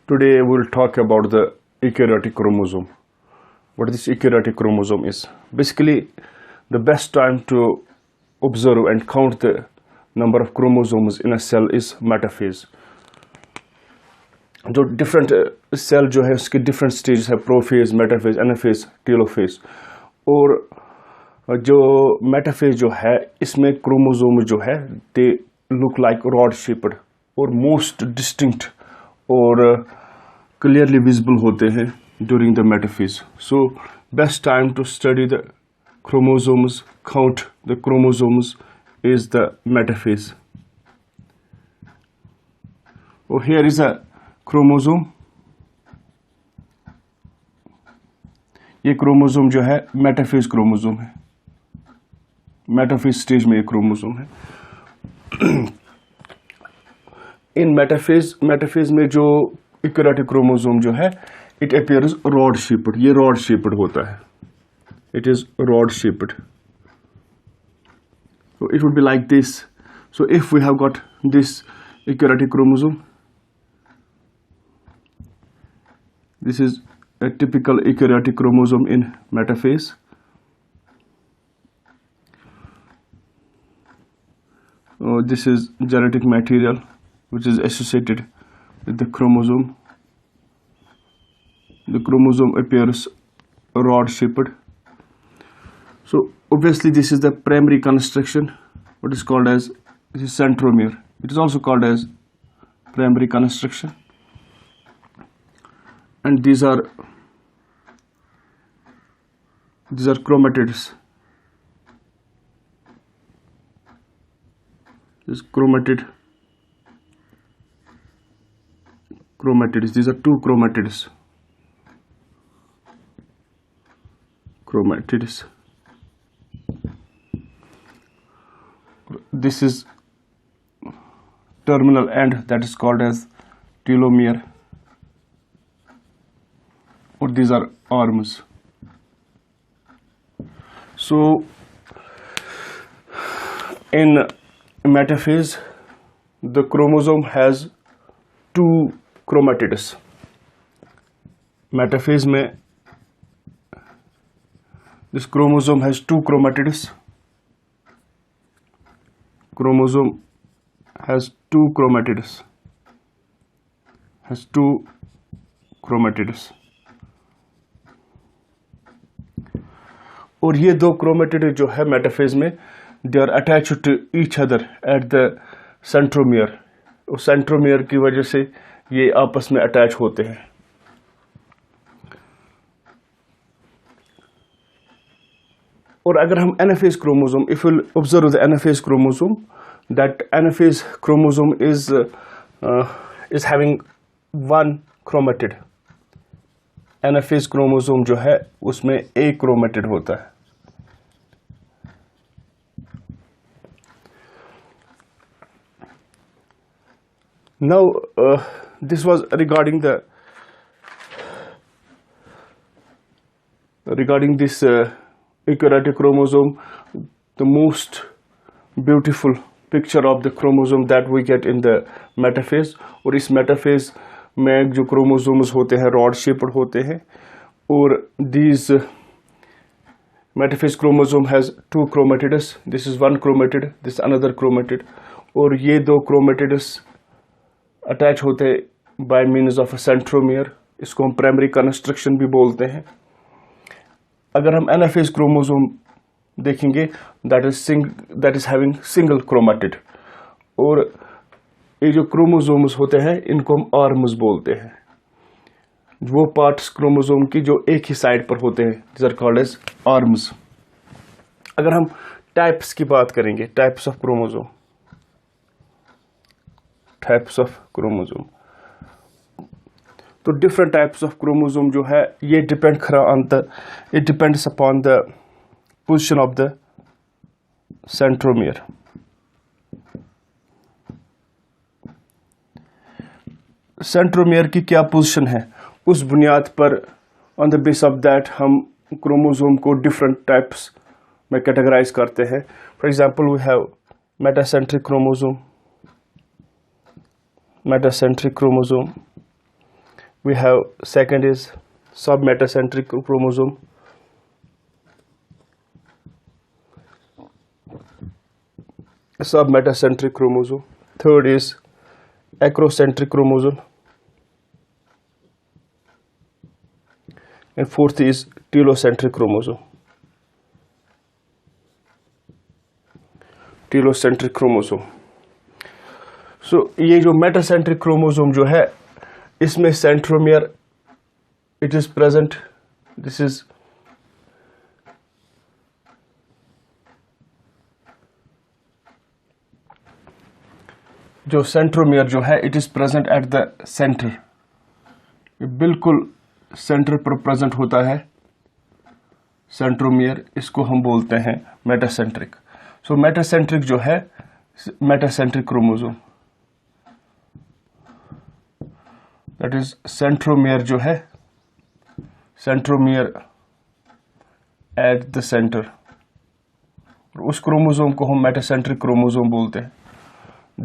Today we'll talk about the eukaryotic chromosome. What this eukaryotic chromosome is. Basically, the best time to observe and count the number of chromosomes in a cell is metaphase. जो different cell जो है उसके different stages है, prophase, metaphase, anaphase, telophase. और जो metaphase जो है इसमें क्रोमोसोम जो है they look like rod shaped और most distinct और clearly visible होते हैं during the metaphase. So best time to study the chromosomes, count the chromosomes is the metaphase. Oh, here is a chromosome. ये chromosome जो है metaphase chromosome है. Metaphase stage में ये क्रोमोसोम है. इन मेटाफेज में जो eukaryotic chromosome जो है it appears rod shaped. ये rod shaped होता है. It is rod shaped. So it would be like this. So if we have got this eukaryotic chromosome, this is a typical eukaryotic chromosome in metaphase. This is genetic material which is associated with the chromosome. The chromosome appears rod shaped. So obviously this is the primary construction, what is called as this is centromere. It is also called as primary construction. And these are chromatids. This chromatids. These are two chromatids. This is terminal end, that is called as telomere. Or these are arms. So in metaphase the chromosome has two chromatids. Metaphase में this chromosome has two chromatids. Chromosome has two chromatids. और ये दो chromatid जो है metaphase में they are attached to each other at the centromere. और centromere की वजह से ये आपस में अटैच होते हैं. और अगर हम anaphase chromosome, if you observe the anaphase chromosome, that anaphase chromosome is having one chromatid. Anaphase chromosome जो है उसमें एक क्रोमेटिड होता है. Now this was regarding this eukaryotic chromosome, the most beautiful picture of the chromosome that we get in the metaphase. और इस metaphase में जो chromosomes होते हैं rod shaped होते हैं. और these metaphase chromosome has two chromatids. This is one chromatid, this is another chromatid. और ये दो chromatids अटैच होते बाय मीन्स ऑफ सेंट्रोमियर. इसको हम प्राइमरी कंस्ट्रक्शन भी बोलते हैं. अगर हम एनाफेज क्रोमोसोम देखेंगे that is having single chromatid. और ये जो क्रोमोसोम्स होते हैं इनको हम आर्म्स बोलते हैं. वो पार्ट्स क्रोमोसोम की जो एक ही साइड पर होते हैं these are called as arms. अगर हम टाइप्स की बात करेंगे, types of chromosome, types of chromosome, तो डिफरेंट टाइप्स ऑफ क्रोमोसोम जो है ये depends upon the position of the centromere. Centromere की क्या पोजीशन है उस बुनियाद पर on the base of that हम क्रोमोसोम को डिफरेंट टाइप्स में कैटेगराइज करते हैं. For example we have metacentric chromosome, we have second is submetacentric chromosome. Submetacentric chromosome. Third is acrocentric chromosome. And fourth is telocentric chromosome. Telocentric chromosome. So ये जो metacentric chromosome जो है, इसमें centromere it is present. This is जो centromere जो है, it is present at the centre, बिल्कुल centre पर प्रेजेंट होता है सेंट्रोमियर, इसको हम बोलते हैं मेटासेंट्रिक. सो मेटासेंट्रिक जो है, metacentric chromosome, that is centromere जो है, सेंट्रोमियर एट द सेंटर, उस क्रोमोसोम को हम मेटासेंट्रिक क्रोमोसोम बोलते हैं.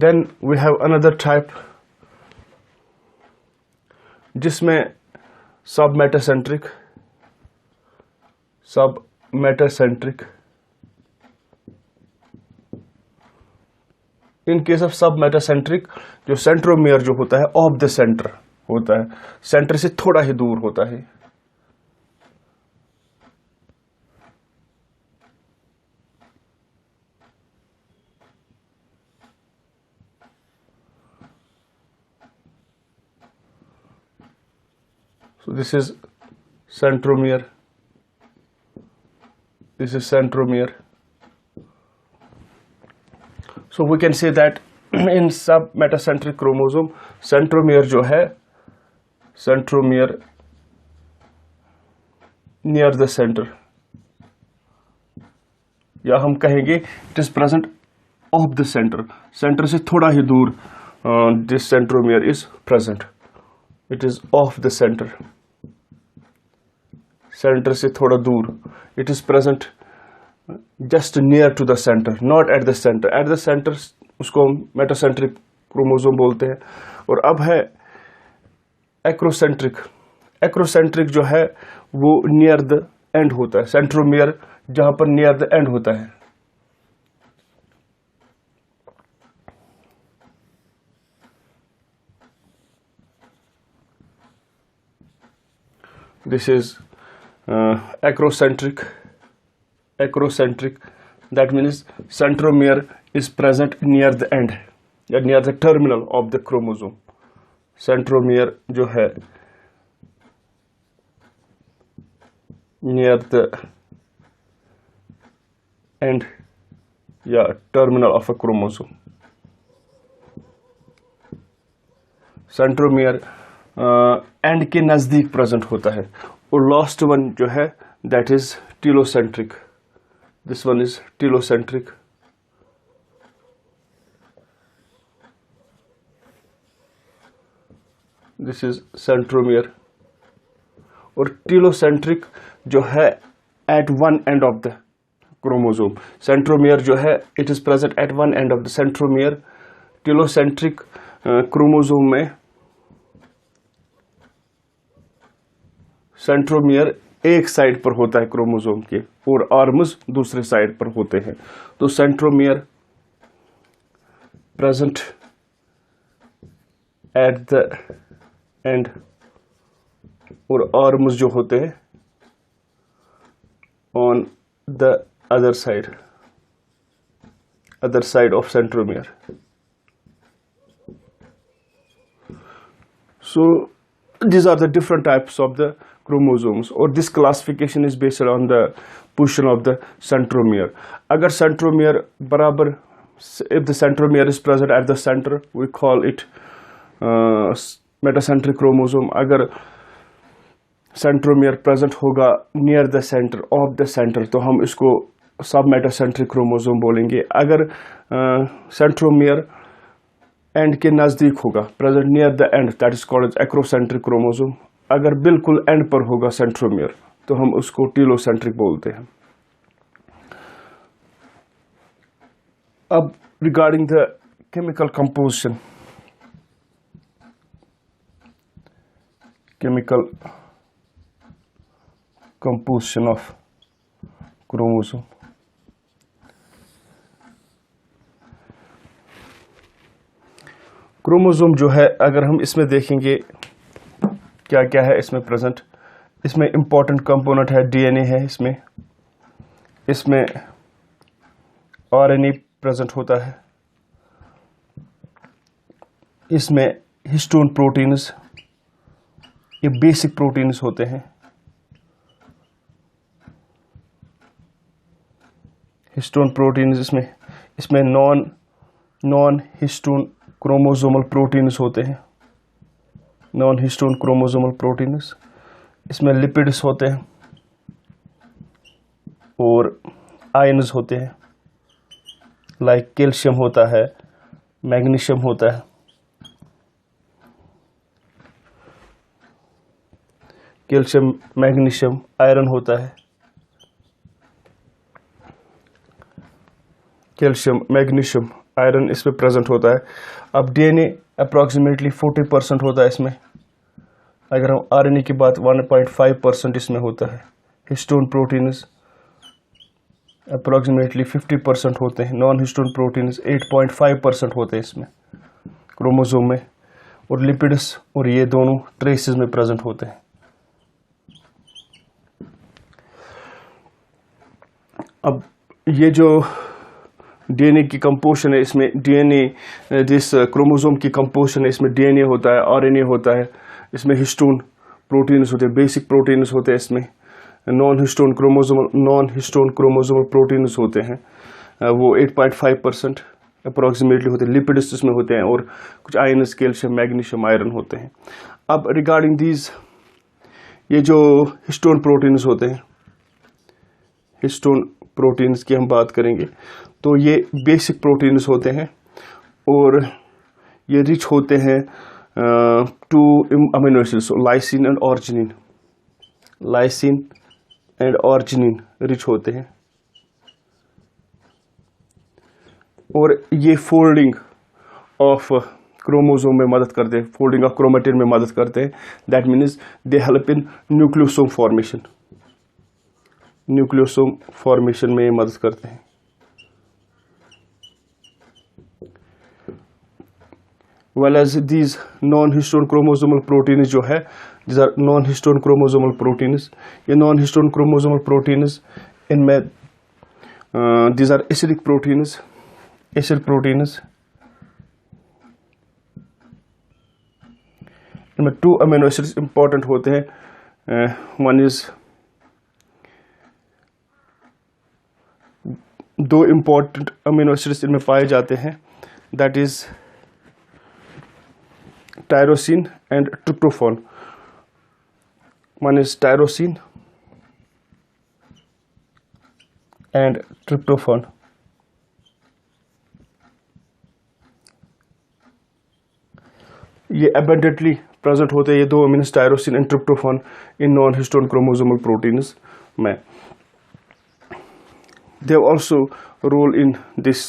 Then we have another type जिसमें submetacentric in case of submetacentric जो सेंट्रोमियर जो होता है ऑफ द सेंटर होता है, सेंटर से थोड़ा ही दूर होता है. So this is centromere. This is centromere. So we can say that in submetacentric chromosome, centromere जो है, centromere near the center, या हम कहेंगे it is present off the center. Center से थोड़ा ही दूर this centromere is present. It is off the center. Center से थोड़ा दूर. It is present just near to the center, not at the center. At the center उसको हम metacentric chromosome बोलते हैं. और अब है एक्रोसेंट्रिक. एक्रोसेंट्रिक जो है वो नियर द एंड होता है. सेंट्रोमियर जहां पर नियर द एंड होता है. This is acrocentric. That means centromere is present near the end, near the terminal of the chromosome. Centromere जो है near the end या terminal of a chromosome. Centromere and के नजदीक present होता है. और लास्ट वन जो है that is telocentric. This one is telocentric. This is centromere. और टीलोसेंट्रिक जो है at one end of the chromosome. Centromere जो है it is present at one end of the centromere. Telocentric chromosome में centromere एक side पर होता है क्रोमोसोम के और आर्म्स दूसरे साइड पर होते हैं. तो centromere present at the end और आर्म्स जो होते हैं on the other side of centromere. So these are the different types of the chromosomes, or this classification is based on the position of the centromere. अगर centromere बराबर, if the centromere is present at the center, we call it metacentric chromosome. अगर centromere present होगा near the center, of the center, तो हम इसको submetacentric chromosome बोलेंगे. अगर centromere and के नजदीक होगा, present near the end, that is called acrocentric chromosome. अगर बिल्कुल एंड पर होगा सेंट्रोमियर तो हम उसको टीलोसेंट्रिक बोलते हैं. अब regarding the chemical composition, chemical composition of chromosome. Chromosome जो है, अगर हम इसमें देखेंगे क्या क्या है इसमें प्रेजेंट, इसमें इंपॉर्टेंट कंपोनेंट है डीएनए है, इसमें आरएनए प्रेजेंट होता है, इसमें हिस्टोन प्रोटीन्स, ये बेसिक प्रोटीन्स होते हैं, हिस्टोन प्रोटीन्स, इसमें नॉन हिस्टोन क्रोमोसोमल प्रोटीन्स होते हैं, नॉन हिस्टोन क्रोमोसोमल प्रोटीन्स, इसमें लिपिड्स होते हैं और आयन्स होते हैं, लाइक कैल्शियम होता है, मैग्नीशियम होता है, कैल्शियम मैग्नीशियम आयरन होता है, कैल्शियम मैग्नीशियम आयरन इसमें प्रेजेंट होता है। अब डीएनए अप्रॉक्सीमेटली 40% होता है इसमें, अगर हम आरएनए की बात 1.5% इसमें होता है, हिस्टोन प्रोटीन्स अप्रॉक्सीमेटली 50% होते हैं, नॉन हिस्टोन प्रोटीन्स 8.5% होते हैं इसमें क्रोमोसोम में, और लिपिड्स और ये दोनों ट्रेसेस में प्रेजेंट होते हैं। अब ये जो डीएनए की कंपोजिशन है, इसमें डीएनए जिस क्रोमोसोम की कंपोजिशन है, इसमें डीएनए होता है, आरएनए होता है, इसमें हिस्टोन प्रोटीन्स होते हैं, बेसिक प्रोटीन्स होते हैं, इसमें नॉन हिस्टोन क्रोमोसोमल प्रोटीन्स होते हैं, वो 8.5% अप्रॉक्सीमेटली होते हैं, लिपिड्स इसमें होते हैं, और कुछ आयन्स कैल्शियम मैग्नीशियम आयरन होते हैं। अब रिगार्डिंग दीज, ये जो हिस्टोन प्रोटीन्स होते हैं, हिस्टोन प्रोटीन्स की हम बात करेंगे तो ये बेसिक प्रोटीन्स होते हैं और ये रिच होते हैं 2 amino acids, lysine and arginine, lysine and arginine rich होते हैं, और ये फोल्डिंग ऑफ क्रोमोसोम में मदद करते हैं, फोल्डिंग ऑफ क्रोमेटिन में मदद करते हैं। That means they help in nucleosome formation, nucleosome formation में ये मदद करते हैं। Whereas these non-histone chromosomal proteins जो है, these are non-histone chromosomal proteins, ये non-histone chromosomal proteins इनमें these are acidic proteins, acid proteins, इनमें 2 amino acids important होते हैं, one is 2 important amino acids इनमें पाए जाते हैं, that is tyrosine and tryptophan. One is tyrosine and tryptophan. ये abundantly present होते हैं, ये 2 amines tyrosine and tryptophan in non-histone chromosomal proteins में. They have also role in this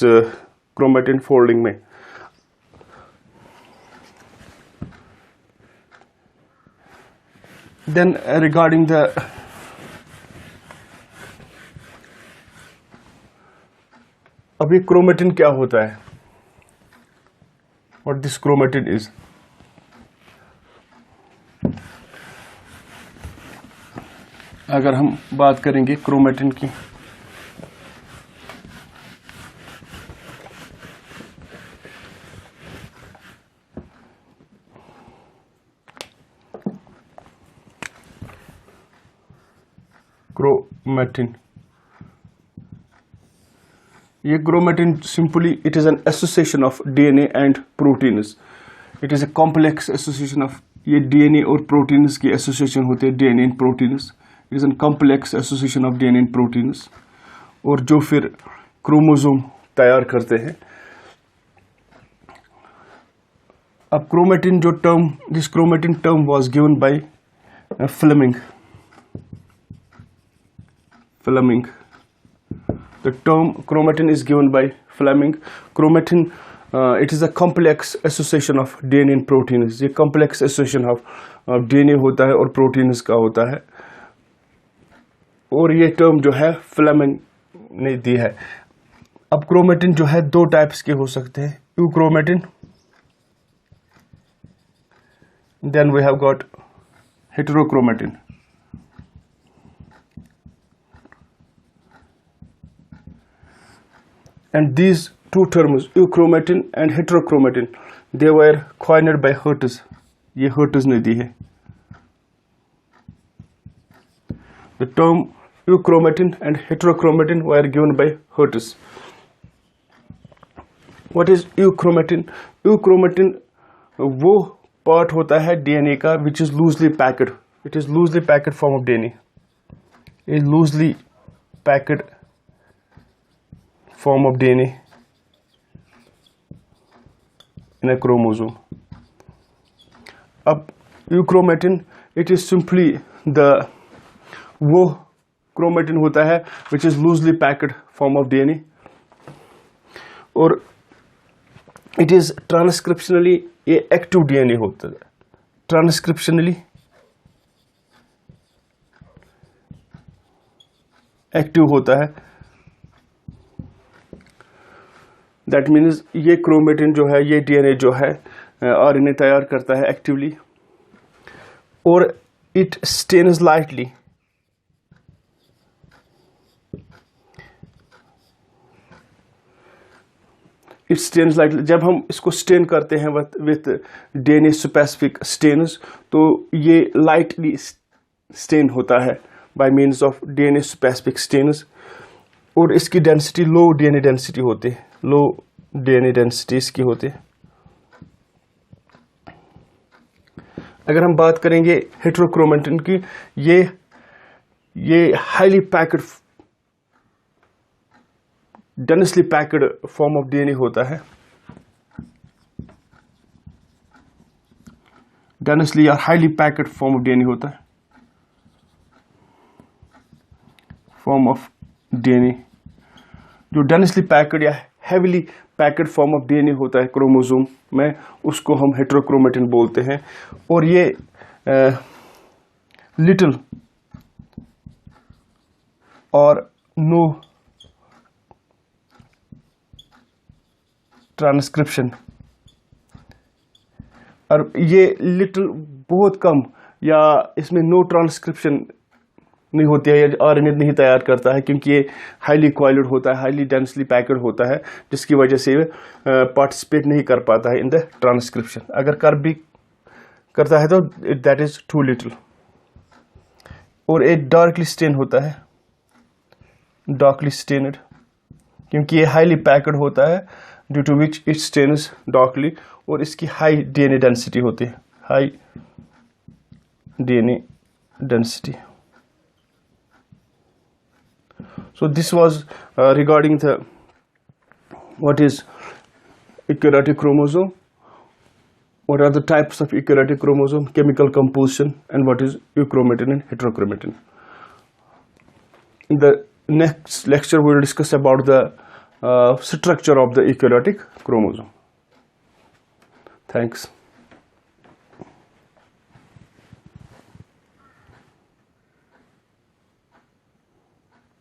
chromatin folding में. Then regarding the अभी chromatin क्या होता है, what this chromatin is, अगर हम बात करेंगे क्रोमेटिन की, chromatin, ये chromatin simply it is an association of DNA and proteins. It is a complex association of, ये DNA और proteins की association होते हैं, DNA and proteins. It is a complex association of DNA and proteins, और जो फिर chromosome तैयार करते हैं। अब chromatin जो term, this chromatin term was given by Fleming. The term chromatin is given by Fleming. Chromatin it is a complex association of DNA and proteins. ये complex association of DNA होता है और proteins का होता है, और ये टर्म जो है फ्लेमिंग ने दी है। अब क्रोमेटिन जो है दो टाइप्स के हो सकते हैं, euchromatin, then we have got heterochromatin. And these two terms, euchromatin and heterochromatin, they were coined by Hertz. ये Hertz ने दी है। The term euchromatin and heterochromatin were given by Hertz. What is euchromatin? Euchromatin वो part होता है DNA का which is loosely packed. It is loosely packed form of DNA. A loosely packed form of DNA in a chromosome. अब euchromatin, it is simply the वो chromatin होता है which is loosely packed form of DNA, और it is transcriptionally ये active DNA होता है, transcriptionally active होता है। दैट मीन्स ये क्रोमेटिन जो है, ये डीएनए जो है आरएनए तैयार करता है एक्टिवली, और it stains lightly. It stains lightly. जब हम इसको स्टेन करते हैं विथ डीएनए स्पेसिफिक स्टेन्स, तो ये लाइटली स्टेन होता है by means of DNA specific stains, और इसकी डेंसिटी लो डीएनए डेंसिटी होती है, लो डीएनए डेंसिटी इसकी होती है। अगर हम बात करेंगे हेटेरोक्रोमेटिन की, ये highly packed densely packed form of DNA होता है, डेंसली और highly packed form of DNA होता है, फॉर्म ऑफ डीएनए। जो डेंसली पैक्ड या heavily packed form of DNA होता है क्रोमोसोम में, उसको हम हेटेरोक्रोमेटिन बोलते हैं। और ये लिटिल और नो ट्रांसक्रिप्शन, और ये लिटिल बहुत कम, या इसमें नो ट्रांसक्रिप्शन नहीं होती है, या आरएनए नहीं तैयार करता है, क्योंकि ये हाईली कॉइल्ड होता है, हाईली डेंसली पैक्ड होता है, जिसकी वजह से पार्टिसिपेट नहीं कर पाता है इन द ट्रांसक्रिप्शन। अगर कर भी करता है तो दैट इज टू लिटिल। और एक डार्कली स्टेन होता है, डार्कली स्टेन्ड, क्योंकि ये हाईली पैक्ड होता है, due to which it stains darkly, और इसकी हाई डीएनए डेंसिटी होती है, high DNA density. So this was regarding the what is eukaryotic chromosome, what are the types of eukaryotic chromosome, chemical composition, and what is euchromatin and heterochromatin. In the next lecture we will discuss about the structure of the eukaryotic chromosome. Thanks.